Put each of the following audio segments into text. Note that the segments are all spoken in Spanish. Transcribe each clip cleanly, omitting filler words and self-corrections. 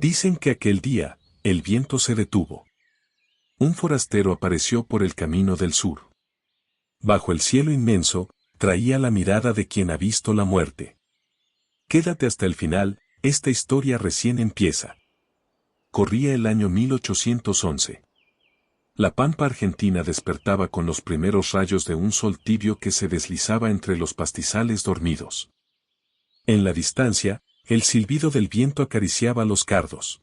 Dicen que aquel día, el viento se detuvo. Un forastero apareció por el camino del sur. Bajo el cielo inmenso, traía la mirada de quien ha visto la muerte. Quédate hasta el final, esta historia recién empieza. Corría el año 1811. La pampa argentina despertaba con los primeros rayos de un sol tibio que se deslizaba entre los pastizales dormidos. En la distancia, el silbido del viento acariciaba los cardos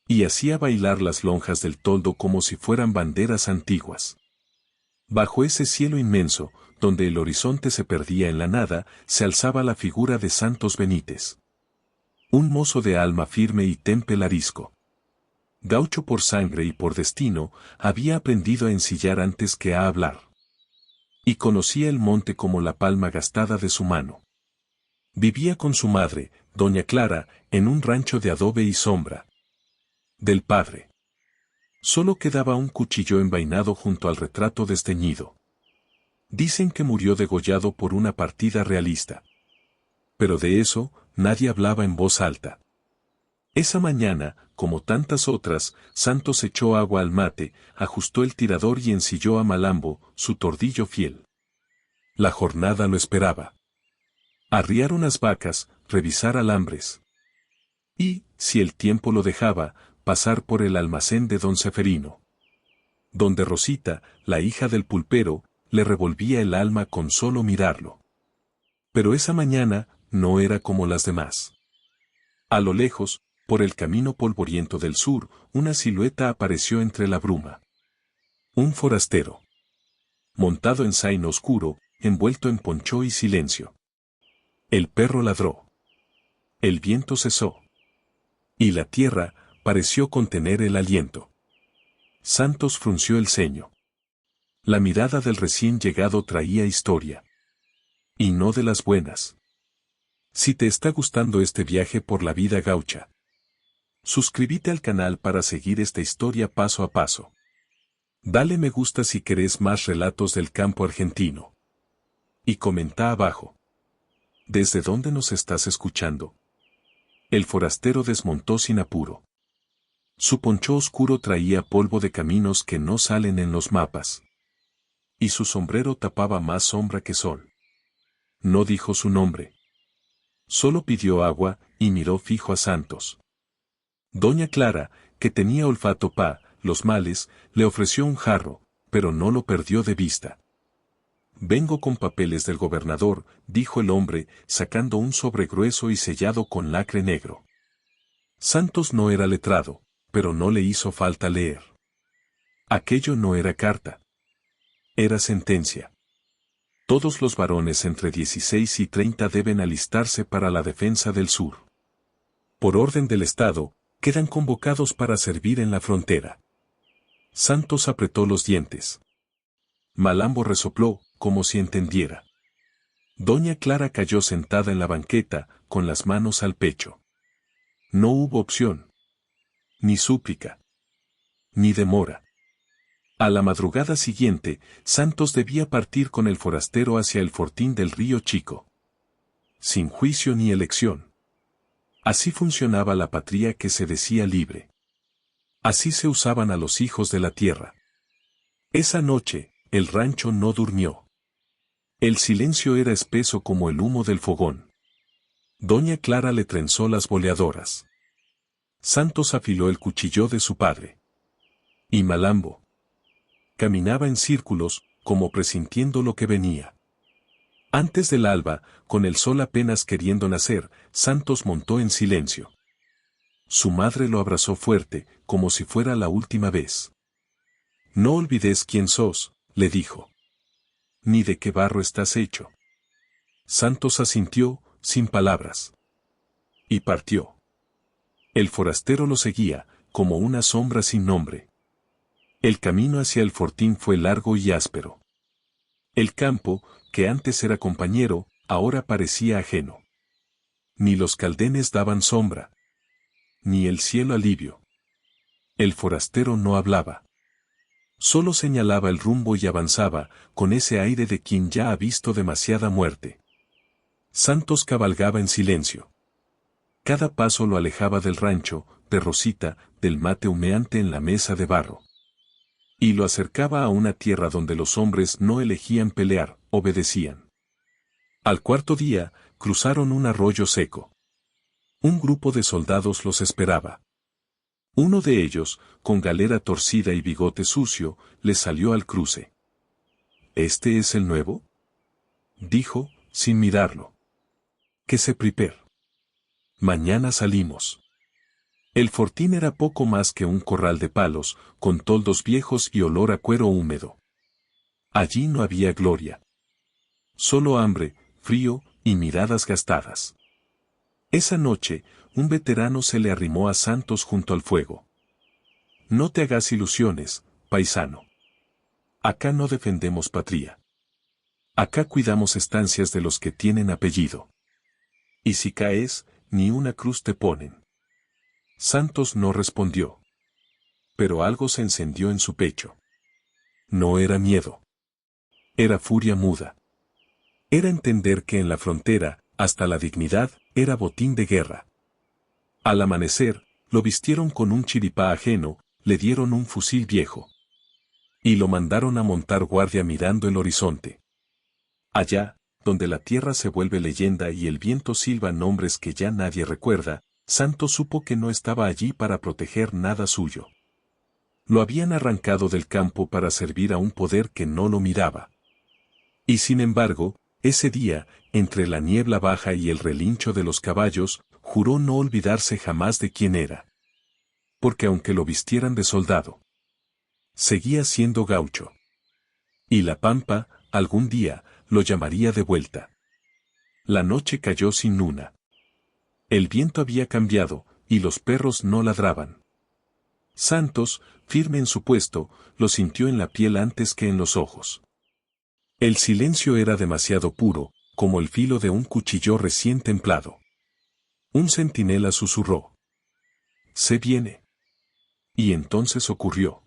y hacía bailar las lonjas del toldo como si fueran banderas antiguas. Bajo ese cielo inmenso, donde el horizonte se perdía en la nada, se alzaba la figura de Santos Benítez. Un mozo de alma firme y temple arisco. Gaucho por sangre y por destino, había aprendido a ensillar antes que a hablar. Y conocía el monte como la palma gastada de su mano. Vivía con su madre, doña Clara, en un rancho de adobe y sombra. Del padre. Solo quedaba un cuchillo envainado junto al retrato desteñido. Dicen que murió degollado por una partida realista. Pero de eso, nadie hablaba en voz alta. Esa mañana, como tantas otras, Santos echó agua al mate, ajustó el tirador y ensilló a Malambo, su tordillo fiel. La jornada lo esperaba. Arriar unas vacas, revisar alambres. Y, si el tiempo lo dejaba, pasar por el almacén de don Seferino. Donde Rosita, la hija del pulpero, le revolvía el alma con solo mirarlo. Pero esa mañana, no era como las demás. A lo lejos, por el camino polvoriento del sur, una silueta apareció entre la bruma. Un forastero. Montado en zaino oscuro, envuelto en ponchó y silencio. El perro ladró. El viento cesó. Y la tierra pareció contener el aliento. Santos frunció el ceño. La mirada del recién llegado traía historia. Y no de las buenas. Si te está gustando este viaje por la vida gaucha, suscríbete al canal para seguir esta historia paso a paso. Dale me gusta si querés más relatos del campo argentino. Y comenta abajo. ¿Desde dónde nos estás escuchando? El forastero desmontó sin apuro. Su poncho oscuro traía polvo de caminos que no salen en los mapas. Y su sombrero tapaba más sombra que sol. No dijo su nombre. Solo pidió agua y miró fijo a Santos. Doña Clara, que tenía olfato pa' los males, le ofreció un jarro, pero no lo perdió de vista. Vengo con papeles del gobernador, dijo el hombre, sacando un sobre grueso y sellado con lacre negro. Santos no era letrado, pero no le hizo falta leer. Aquello no era carta. Era sentencia. Todos los varones entre 16 y 30 deben alistarse para la defensa del sur. Por orden del Estado, quedan convocados para servir en la frontera. Santos apretó los dientes. Malambo resopló, como si entendiera. Doña Clara cayó sentada en la banqueta, con las manos al pecho. No hubo opción. Ni súplica. Ni demora. A la madrugada siguiente, Santos debía partir con el forastero hacia el fortín del Río Chico. Sin juicio ni elección. Así funcionaba la patria que se decía libre. Así se usaban a los hijos de la tierra. Esa noche, el rancho no durmió. El silencio era espeso como el humo del fogón. Doña Clara le trenzó las boleadoras. Santos afiló el cuchillo de su padre. Y Malambo caminaba en círculos, como presintiendo lo que venía. Antes del alba, con el sol apenas queriendo nacer, Santos montó en silencio. Su madre lo abrazó fuerte, como si fuera la última vez. No olvides quién sos, le dijo. Ni de qué barro estás hecho. Santos asintió, sin palabras. Y partió. El forastero lo seguía, como una sombra sin nombre. El camino hacia el fortín fue largo y áspero. El campo, que antes era compañero, ahora parecía ajeno. Ni los caldenes daban sombra. Ni el cielo alivio. El forastero no hablaba. Solo señalaba el rumbo y avanzaba, con ese aire de quien ya ha visto demasiada muerte. Santos cabalgaba en silencio. Cada paso lo alejaba del rancho, de Rosita, del mate humeante en la mesa de barro. Y lo acercaba a una tierra donde los hombres no elegían pelear, obedecían. Al cuarto día, cruzaron un arroyo seco. Un grupo de soldados los esperaba. Uno de ellos, con galera torcida y bigote sucio, les salió al cruce. ¿Este es el nuevo?, dijo, sin mirarlo. —¿Qué se prepara? Mañana salimos. El fortín era poco más que un corral de palos, con toldos viejos y olor a cuero húmedo. Allí no había gloria. Solo hambre, frío y miradas gastadas. Esa noche, un veterano se le arrimó a Santos junto al fuego. No te hagas ilusiones, paisano. Acá no defendemos patria. Acá cuidamos estancias de los que tienen apellido. Y si caes, ni una cruz te ponen. Santos no respondió. Pero algo se encendió en su pecho. No era miedo. Era furia muda. Era entender que en la frontera, hasta la dignidad, era botín de guerra. Al amanecer, lo vistieron con un chiripá ajeno, le dieron un fusil viejo. Y lo mandaron a montar guardia mirando el horizonte. Allá, donde la tierra se vuelve leyenda y el viento silba nombres que ya nadie recuerda, Santos supo que no estaba allí para proteger nada suyo. Lo habían arrancado del campo para servir a un poder que no lo miraba. Y sin embargo, ese día, entre la niebla baja y el relincho de los caballos, juró no olvidarse jamás de quién era. Porque aunque lo vistieran de soldado, seguía siendo gaucho. Y la pampa, algún día, lo llamaría de vuelta. La noche cayó sin luna. El viento había cambiado, y los perros no ladraban. Santos, firme en su puesto, lo sintió en la piel antes que en los ojos. El silencio era demasiado puro, como el filo de un cuchillo recién templado. Un centinela susurró: «Se viene». Y entonces ocurrió.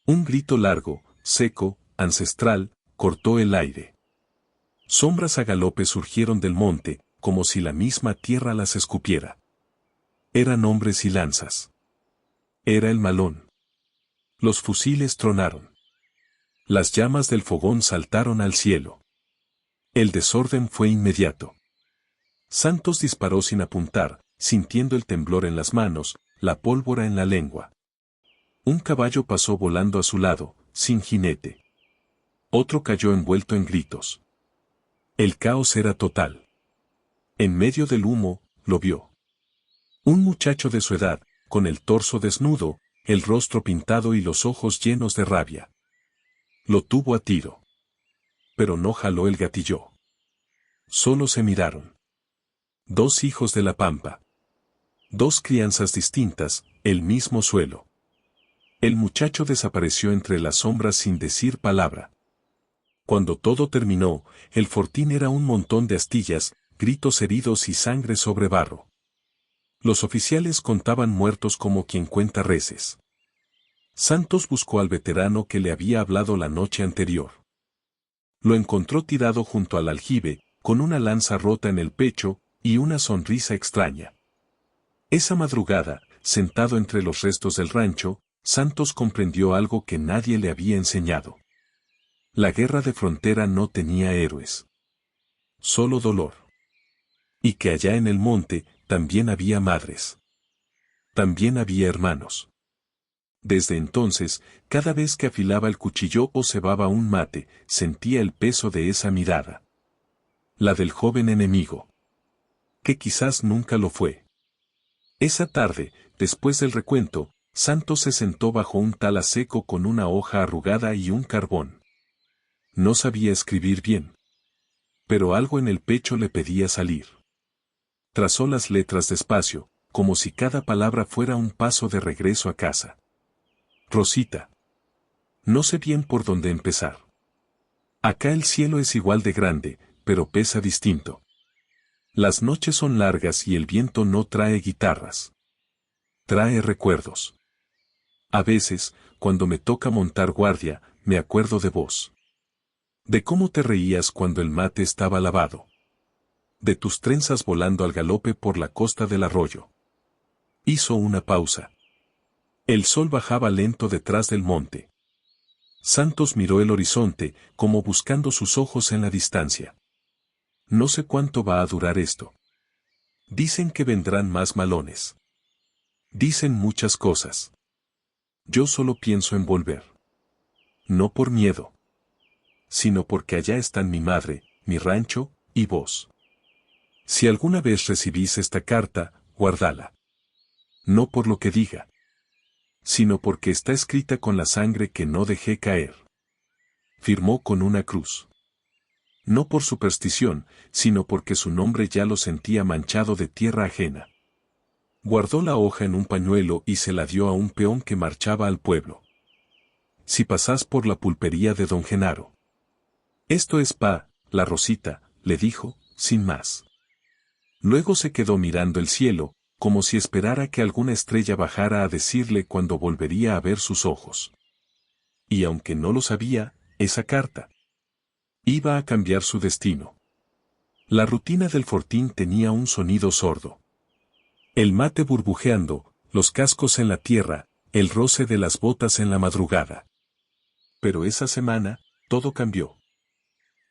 Un grito largo, seco, ancestral, cortó el aire. Sombras a galope surgieron del monte, como si la misma tierra las escupiera. Eran hombres y lanzas. Era el malón. Los fusiles tronaron. Las llamas del fogón saltaron al cielo. El desorden fue inmediato. Santos disparó sin apuntar, sintiendo el temblor en las manos, la pólvora en la lengua. Un caballo pasó volando a su lado, sin jinete. Otro cayó envuelto en gritos. El caos era total. En medio del humo, lo vio. Un muchacho de su edad, con el torso desnudo, el rostro pintado y los ojos llenos de rabia. Lo tuvo a tiro. Pero no jaló el gatillo. Solo se miraron. Dos hijos de la pampa. Dos crianzas distintas, el mismo suelo. El muchacho desapareció entre las sombras sin decir palabra. Cuando todo terminó, el fortín era un montón de astillas, gritos heridos y sangre sobre barro. Los oficiales contaban muertos como quien cuenta reses. Santos buscó al veterano que le había hablado la noche anterior. Lo encontró tirado junto al aljibe, con una lanza rota en el pecho y una sonrisa extraña. Esa madrugada, sentado entre los restos del rancho, Santos comprendió algo que nadie le había enseñado. La guerra de frontera no tenía héroes. Solo dolor. Y que allá en el monte, también había madres. También había hermanos. Desde entonces, cada vez que afilaba el cuchillo o cebaba un mate, sentía el peso de esa mirada. La del joven enemigo. Que quizás nunca lo fue. Esa tarde, después del recuento, Santos se sentó bajo un tala seco con una hoja arrugada y un carbón. No sabía escribir bien. Pero algo en el pecho le pedía salir. Trazó las letras despacio, como si cada palabra fuera un paso de regreso a casa. Rosita. No sé bien por dónde empezar. Acá el cielo es igual de grande, pero pesa distinto. Las noches son largas y el viento no trae guitarras. Trae recuerdos. A veces, cuando me toca montar guardia, me acuerdo de vos. De cómo te reías cuando el mate estaba lavado. De tus trenzas volando al galope por la costa del arroyo. Hizo una pausa. El sol bajaba lento detrás del monte. Santos miró el horizonte, como buscando sus ojos en la distancia. No sé cuánto va a durar esto. Dicen que vendrán más malones. Dicen muchas cosas. Yo solo pienso en volver. No por miedo, sino porque allá están mi madre, mi rancho, y vos. Si alguna vez recibís esta carta, guardala. No por lo que diga, sino porque está escrita con la sangre que no dejé caer. Firmó con una cruz. No por superstición, sino porque su nombre ya lo sentía manchado de tierra ajena. Guardó la hoja en un pañuelo y se la dio a un peón que marchaba al pueblo. Si pasás por la pulpería de don Genaro. Esto es la Rosita, le dijo, sin más. Luego se quedó mirando el cielo, como si esperara que alguna estrella bajara a decirle cuándo volvería a ver sus ojos. Y aunque no lo sabía, esa carta iba a cambiar su destino. La rutina del fortín tenía un sonido sordo. El mate burbujeando, los cascos en la tierra, el roce de las botas en la madrugada. Pero esa semana, todo cambió.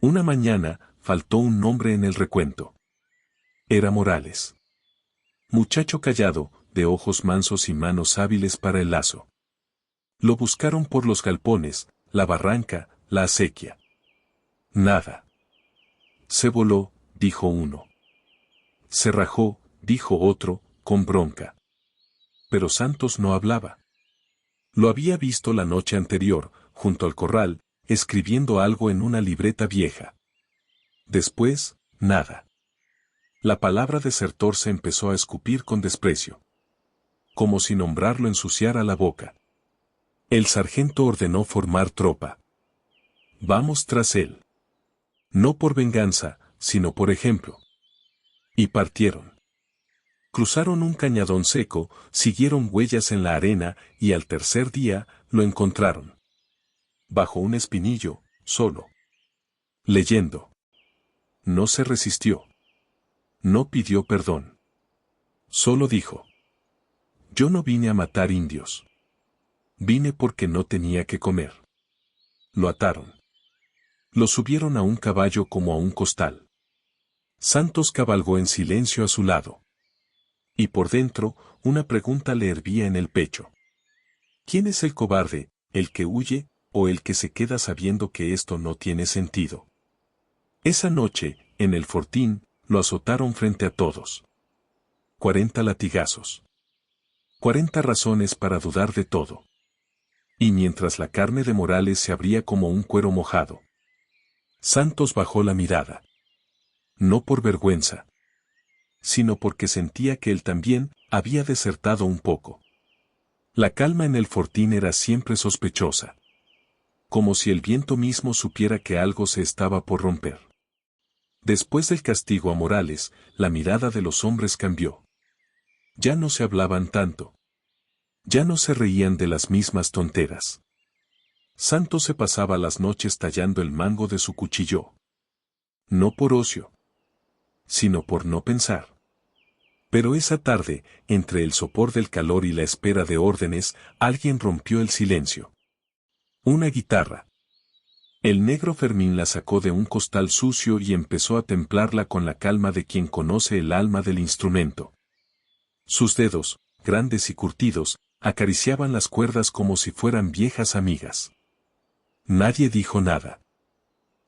Una mañana, faltó un nombre en el recuento. Era Morales. Muchacho callado, de ojos mansos y manos hábiles para el lazo. Lo buscaron por los galpones, la barranca, la acequia. Nada. Se voló, dijo uno. Se rajó, dijo otro, con bronca. Pero Santos no hablaba. Lo había visto la noche anterior, junto al corral, escribiendo algo en una libreta vieja. Después, nada. La palabra desertor se empezó a escupir con desprecio. Como si nombrarlo ensuciara la boca. El sargento ordenó formar tropa. Vamos tras él. No por venganza, sino por ejemplo. Y partieron. Cruzaron un cañadón seco, siguieron huellas en la arena y al tercer día lo encontraron. Bajo un espinillo, solo. Leyendo. No se resistió. No pidió perdón. Solo dijo: yo no vine a matar indios. Vine porque no tenía que comer. Lo ataron. Lo subieron a un caballo como a un costal. Santos cabalgó en silencio a su lado. Y por dentro, una pregunta le hervía en el pecho. ¿Quién es el cobarde, el que huye, o el que se queda sabiendo que esto no tiene sentido? Esa noche, en el fortín, lo azotaron frente a todos. 40 latigazos. 40 razones para dudar de todo. Y mientras la carne de Morales se abría como un cuero mojado, Santos bajó la mirada. No por vergüenza, sino porque sentía que él también había desertado un poco. La calma en el fortín era siempre sospechosa. Como si el viento mismo supiera que algo se estaba por romper. Después del castigo a Morales, la mirada de los hombres cambió. Ya no se hablaban tanto. Ya no se reían de las mismas tonteras. Santos se pasaba las noches tallando el mango de su cuchillo. No por ocio, sino por no pensar. Pero esa tarde, entre el sopor del calor y la espera de órdenes, alguien rompió el silencio. Una guitarra. El negro Fermín la sacó de un costal sucio y empezó a templarla con la calma de quien conoce el alma del instrumento. Sus dedos, grandes y curtidos, acariciaban las cuerdas como si fueran viejas amigas. Nadie dijo nada.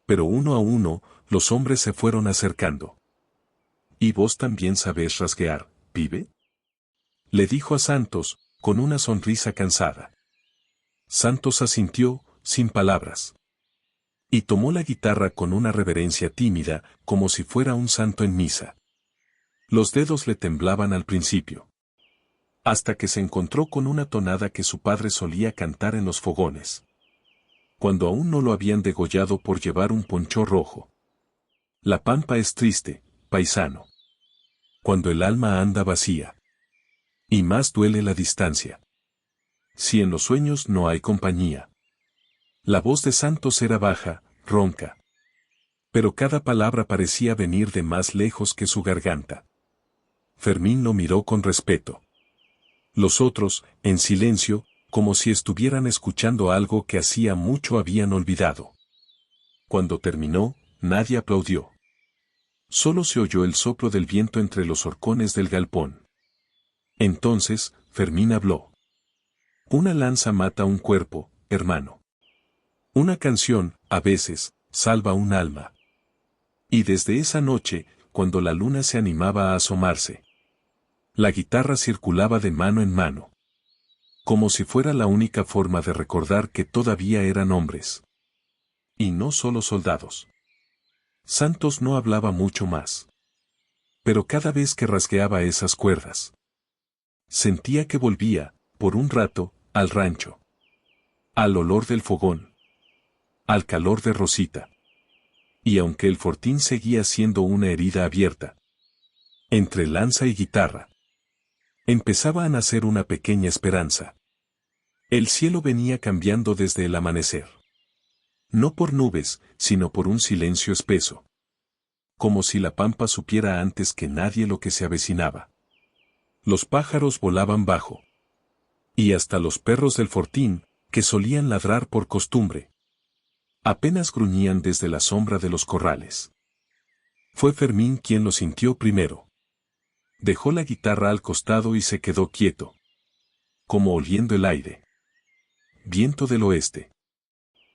Pero uno a uno, los hombres se fueron acercando. ¿Y vos también sabés rasguear, pibe? Le dijo a Santos, con una sonrisa cansada. Santos asintió, sin palabras. Y tomó la guitarra con una reverencia tímida, como si fuera un santo en misa. Los dedos le temblaban al principio. Hasta que se encontró con una tonada que su padre solía cantar en los fogones. Cuando aún no lo habían degollado por llevar un poncho rojo. La pampa es triste, paisano. Cuando el alma anda vacía. Y más duele la distancia. Si en los sueños no hay compañía. La voz de Santos era baja, ronca. Pero cada palabra parecía venir de más lejos que su garganta. Fermín lo miró con respeto. Los otros, en silencio, como si estuvieran escuchando algo que hacía mucho habían olvidado. Cuando terminó, nadie aplaudió. Solo se oyó el soplo del viento entre los horcones del galpón. Entonces, Fermín habló. Una lanza mata un cuerpo, hermano. Una canción, a veces, salva un alma. Y desde esa noche, cuando la luna se animaba a asomarse, la guitarra circulaba de mano en mano. Como si fuera la única forma de recordar que todavía eran hombres. Y no solo soldados. Santos no hablaba mucho más. Pero cada vez que rasgueaba esas cuerdas, sentía que volvía, por un rato, al rancho. Al olor del fogón. Al calor de Rosita. Y aunque el fortín seguía siendo una herida abierta, entre lanza y guitarra, empezaba a nacer una pequeña esperanza. El cielo venía cambiando desde el amanecer. No por nubes, sino por un silencio espeso. Como si la pampa supiera antes que nadie lo que se avecinaba. Los pájaros volaban bajo. Y hasta los perros del fortín, que solían ladrar por costumbre, apenas gruñían desde la sombra de los corrales. Fue Fermín quien lo sintió primero. Dejó la guitarra al costado y se quedó quieto. Como oliendo el aire. Viento del oeste.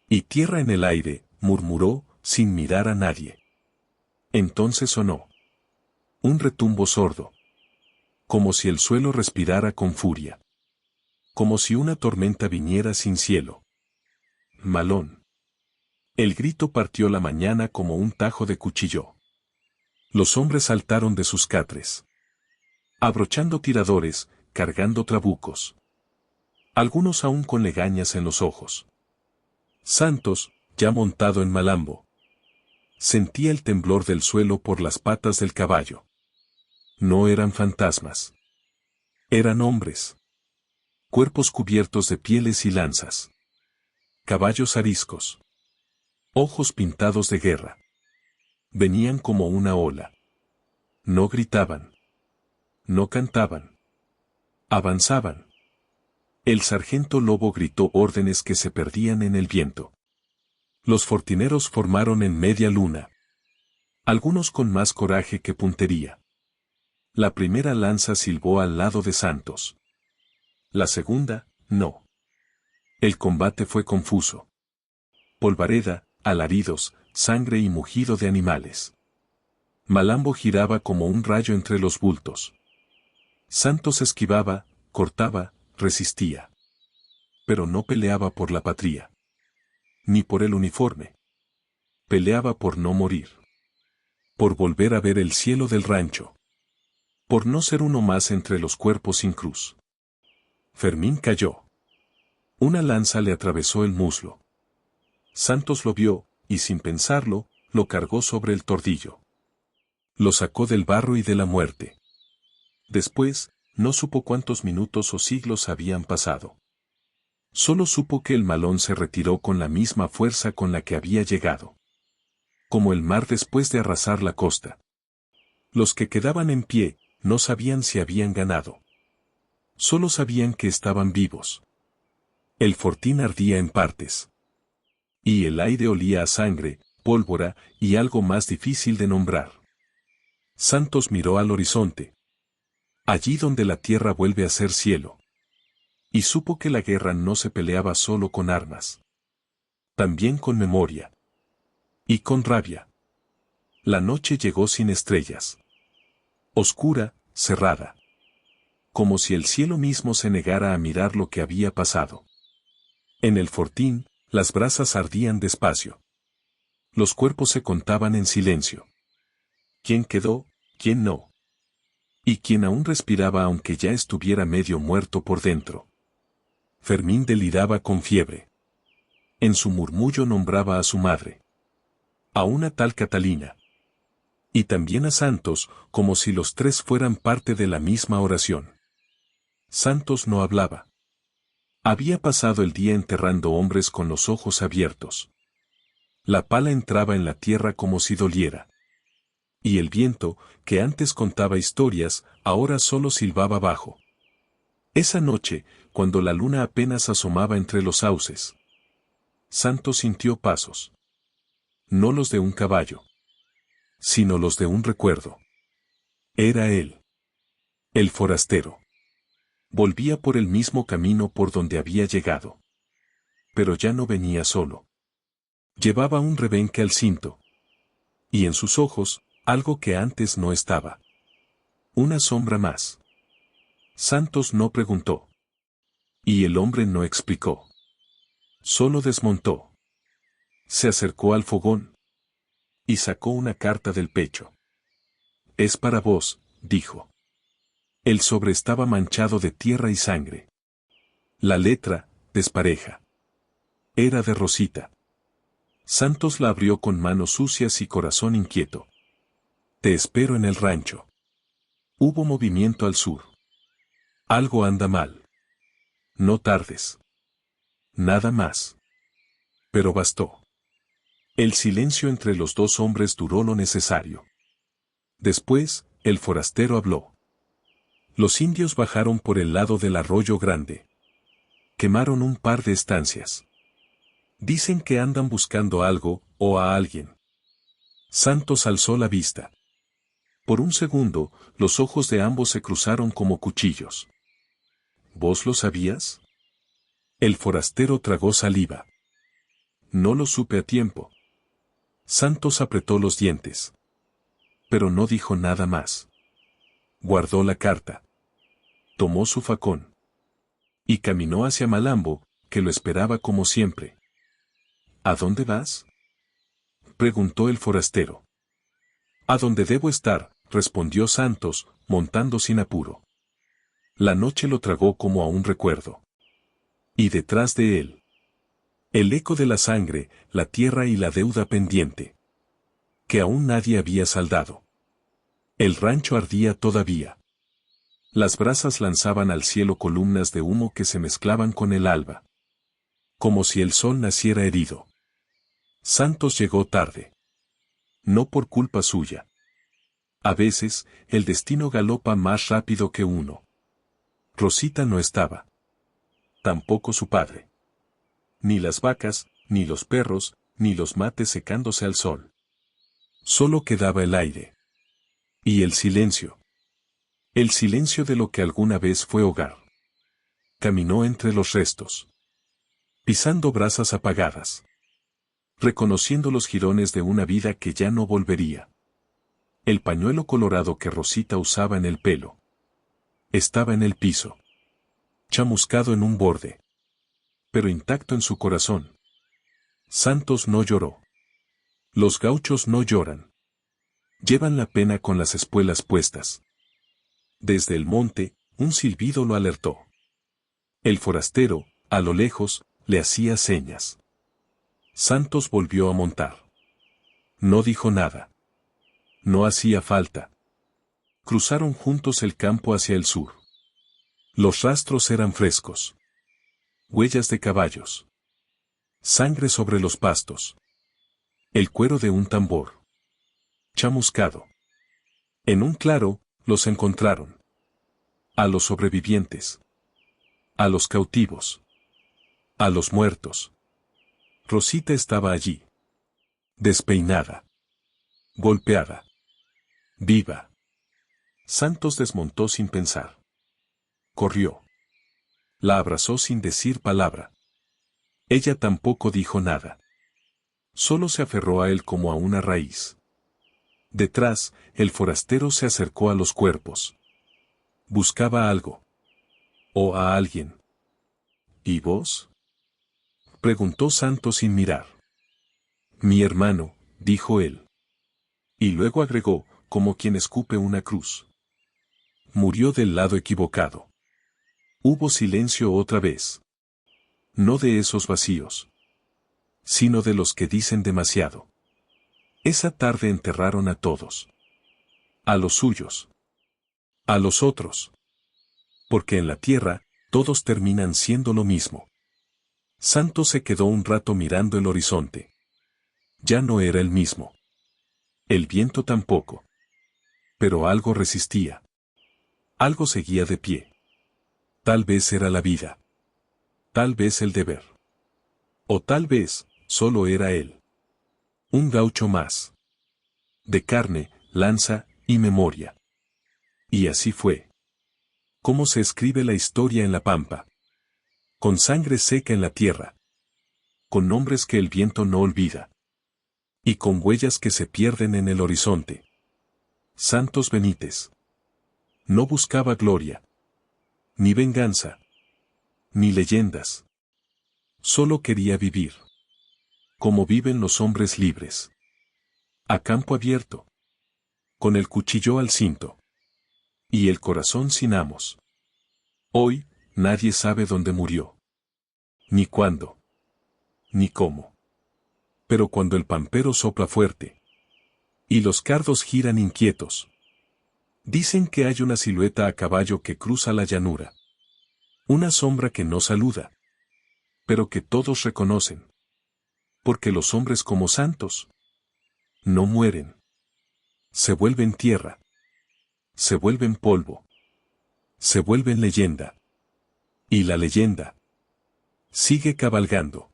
Y tierra en el aire, murmuró, sin mirar a nadie. Entonces sonó. Un retumbo sordo. Como si el suelo respirara con furia. Como si una tormenta viniera sin cielo. Malón. El grito partió la mañana como un tajo de cuchillo. Los hombres saltaron de sus catres. Abrochando tiradores, cargando trabucos. Algunos aún con legañas en los ojos. Santos, ya montado en Malambo, sentía el temblor del suelo por las patas del caballo. No eran fantasmas. Eran hombres. Cuerpos cubiertos de pieles y lanzas. Caballos ariscos. Ojos pintados de guerra. Venían como una ola. No gritaban. No cantaban. Avanzaban. El sargento Lobo gritó órdenes que se perdían en el viento. Los fortineros formaron en media luna. Algunos con más coraje que puntería. La primera lanza silbó al lado de Santos. La segunda, no. El combate fue confuso. Polvareda, alaridos, sangre y mugido de animales. Malambo giraba como un rayo entre los bultos. Santos esquivaba, cortaba, resistía. Pero no peleaba por la patria. Ni por el uniforme. Peleaba por no morir. Por volver a ver el cielo del rancho. Por no ser uno más entre los cuerpos sin cruz. Fermín cayó. Una lanza le atravesó el muslo. Santos lo vio, y sin pensarlo, lo cargó sobre el tordillo. Lo sacó del barro y de la muerte. Después, no supo cuántos minutos o siglos habían pasado. Solo supo que el malón se retiró con la misma fuerza con la que había llegado. Como el mar después de arrasar la costa. Los que quedaban en pie, no sabían si habían ganado. Solo sabían que estaban vivos. El fortín ardía en partes. Y el aire olía a sangre, pólvora y algo más difícil de nombrar. Santos miró al horizonte. Allí donde la tierra vuelve a ser cielo. Y supo que la guerra no se peleaba solo con armas. También con memoria. Y con rabia. La noche llegó sin estrellas. Oscura, cerrada. Como si el cielo mismo se negara a mirar lo que había pasado. En el fortín, las brasas ardían despacio. Los cuerpos se contaban en silencio. ¿Quién quedó? ¿Quién no? Y quien aún respiraba aunque ya estuviera medio muerto por dentro. Fermín deliraba con fiebre. En su murmullo nombraba a su madre. A una tal Catalina. Y también a Santos, como si los tres fueran parte de la misma oración. Santos no hablaba. Había pasado el día enterrando hombres con los ojos abiertos. La pala entraba en la tierra como si doliera. Y el viento, que antes contaba historias, ahora solo silbaba bajo. Esa noche, cuando la luna apenas asomaba entre los sauces, Santos sintió pasos. No los de un caballo, sino los de un recuerdo. Era él. El forastero. Volvía por el mismo camino por donde había llegado. Pero ya no venía solo. Llevaba un rebenque al cinto. Y en sus ojos, algo que antes no estaba. Una sombra más. Santos no preguntó. Y el hombre no explicó. Solo desmontó. Se acercó al fogón. Y sacó una carta del pecho. Es para vos, dijo. El sobre estaba manchado de tierra y sangre. La letra, despareja. Era de Rosita. Santos la abrió con manos sucias y corazón inquieto. Te espero en el rancho. Hubo movimiento al sur. Algo anda mal. No tardes. Nada más. Pero bastó. El silencio entre los dos hombres duró lo necesario. Después, el forastero habló. Los indios bajaron por el lado del arroyo grande. Quemaron un par de estancias. Dicen que andan buscando algo, o a alguien. Santos alzó la vista. Por un segundo, los ojos de ambos se cruzaron como cuchillos. ¿Vos lo sabías? El forastero tragó saliva. No lo supe a tiempo. Santos apretó los dientes. Pero no dijo nada más. Guardó la carta. Tomó su facón. Y caminó hacia Malambo, que lo esperaba como siempre. ¿A dónde vas? Preguntó el forastero. A donde debo estar, respondió Santos, montando sin apuro. La noche lo tragó como a un recuerdo. Y detrás de él, el eco de la sangre, la tierra y la deuda pendiente. Que aún nadie había saldado. El rancho ardía todavía. Las brasas lanzaban al cielo columnas de humo que se mezclaban con el alba. Como si el sol naciera herido. Santos llegó tarde. No por culpa suya. A veces, el destino galopa más rápido que uno. Rosita no estaba. Tampoco su padre. Ni las vacas, ni los perros, ni los mates secándose al sol. Solo quedaba el aire. Y el silencio. El silencio de lo que alguna vez fue hogar. Caminó entre los restos. Pisando brasas apagadas. Reconociendo los jirones de una vida que ya no volvería. El pañuelo colorado que Rosita usaba en el pelo. Estaba en el piso. Chamuscado en un borde. Pero intacto en su corazón. Santos no lloró. Los gauchos no lloran. Llevan la pena con las espuelas puestas. Desde el monte, un silbido lo alertó. El forastero, a lo lejos, le hacía señas. Santos volvió a montar. No dijo nada. No hacía falta. Cruzaron juntos el campo hacia el sur. Los rastros eran frescos. Huellas de caballos. Sangre sobre los pastos. El cuero de un tambor. Chamuscado. En un claro, los encontraron. A los sobrevivientes. A los cautivos. A los muertos. Rosita estaba allí. Despeinada. Golpeada. Viva. Santos desmontó sin pensar. Corrió. La abrazó sin decir palabra. Ella tampoco dijo nada. Solo se aferró a él como a una raíz. Detrás, el forastero se acercó a los cuerpos. Buscaba algo. O a alguien. ¿Y vos? Preguntó Santos sin mirar. Mi hermano, dijo él. Y luego agregó, como quien escupe una cruz. Murió del lado equivocado. Hubo silencio otra vez. No de esos vacíos. Sino de los que dicen demasiado. Esa tarde enterraron a todos. A los suyos. A los otros. Porque en la tierra, todos terminan siendo lo mismo. Santos se quedó un rato mirando el horizonte. Ya no era el mismo. El viento tampoco. Pero algo resistía. Algo seguía de pie. Tal vez era la vida. Tal vez el deber. O tal vez, solo era él. Un gaucho más. De carne, lanza y memoria. Y así fue. ¿Cómo se escribe la historia en la pampa? Con sangre seca en la tierra. Con nombres que el viento no olvida. Y con huellas que se pierden en el horizonte. Santos Benítez. No buscaba gloria. Ni venganza. Ni leyendas. Solo quería vivir. Como viven los hombres libres. A campo abierto. Con el cuchillo al cinto. Y el corazón sin amos. Hoy, nadie sabe dónde murió. Ni cuándo. Ni cómo. Pero cuando el pampero sopla fuerte. Y los cardos giran inquietos. Dicen que hay una silueta a caballo que cruza la llanura. Una sombra que no saluda. Pero que todos reconocen. Porque los hombres como santos. No mueren. Se vuelven tierra. Se vuelven polvo. Se vuelven leyenda. Y la leyenda sigue cabalgando.